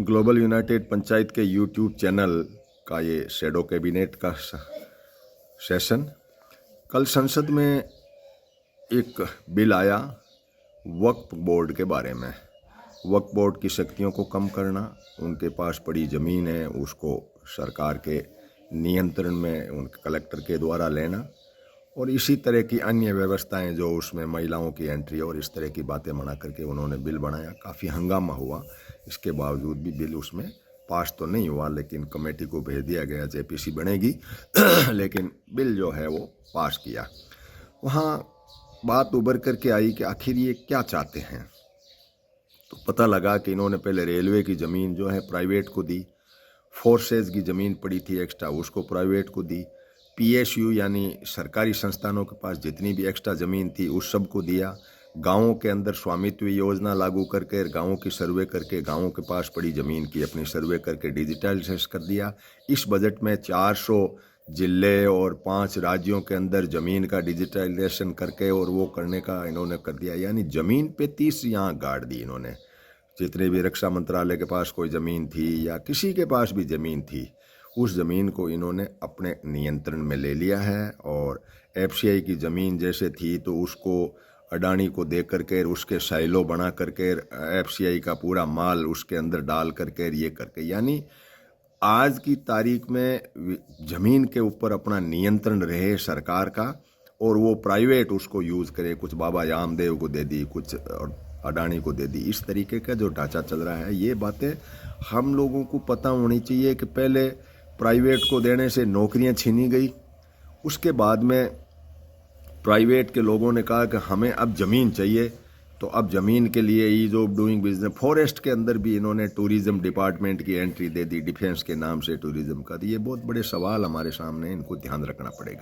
Global United panchayat के YouTube channel का ये शैडो कैबिनेट का सेशन। कल संसद में एक बिल आया वक्फ बोर्ड के बारे में। वक्फ बोर्ड की शक्तियों को कम करना, उनके पास पड़ी ज़मीन है उसको सरकार के नियंत्रण में उनके कलेक्टर के द्वारा लेना, और इसी तरह की अन्य व्यवस्थाएं जो उसमें महिलाओं की एंट्री और इस तरह की बातें मना करके उन्होंने बिल बनाया। काफ़ी हंगामा हुआ, इसके बावजूद भी बिल उसमें पास तो नहीं हुआ, लेकिन कमेटी को भेज दिया गया, जेपीसी बनेगी लेकिन बिल जो है वो पास किया। वहाँ बात उभर करके आई कि आखिर ये क्या चाहते हैं। तो पता लगा कि इन्होंने पहले रेलवे की ज़मीन जो है प्राइवेट को दी, फोर्सेज की ज़मीन पड़ी थी एक्स्ट्रा उसको प्राइवेट को दी, पीएसयू यानी सरकारी संस्थानों के पास जितनी भी एक्स्ट्रा ज़मीन थी उस सब को दिया। गाँवों के अंदर स्वामित्व योजना लागू करके गाँवों की सर्वे करके गाँवों के पास पड़ी ज़मीन की अपनी सर्वे करके डिजिटलाइज कर दिया। इस बजट में 400 ज़िले और 5 राज्यों के अंदर ज़मीन का डिजिटलाइजेशन करके और वो करने का इन्होंने कर दिया। यानी ज़मीन पे 30 यहाँ गाड़ दी इन्होंने। जितने भी रक्षा मंत्रालय के पास कोई ज़मीन थी या किसी के पास भी ज़मीन थी, उस ज़मीन को इन्होंने अपने नियंत्रण में ले लिया है। और एफसीआई की ज़मीन जैसे थी तो उसको अडानी को दे करके उसके साइलो बना करके एफसीआई का पूरा माल उसके अंदर डाल करके ये करके, यानी आज की तारीख में ज़मीन के ऊपर अपना नियंत्रण रहे सरकार का और वो प्राइवेट उसको यूज़ करे। कुछ बाबा रामदेव को दे दी, कुछ अडानी को दे दी, इस तरीके का जो ढांचा चल रहा है। ये बातें हम लोगों को पता होनी चाहिए कि पहले प्राइवेट को देने से नौकरियां छीनी गई, उसके बाद में प्राइवेट के लोगों ने कहा कि हमें अब ज़मीन चाहिए, तो अब ज़मीन के लिए ease of doing business, forest के अंदर भी इन्होंने टूरिज़्म डिपार्टमेंट की एंट्री दे दी, डिफेंस के नाम से टूरिज़्म का। तो ये बहुत बड़े सवाल हमारे सामने, इनको ध्यान रखना पड़ेगा।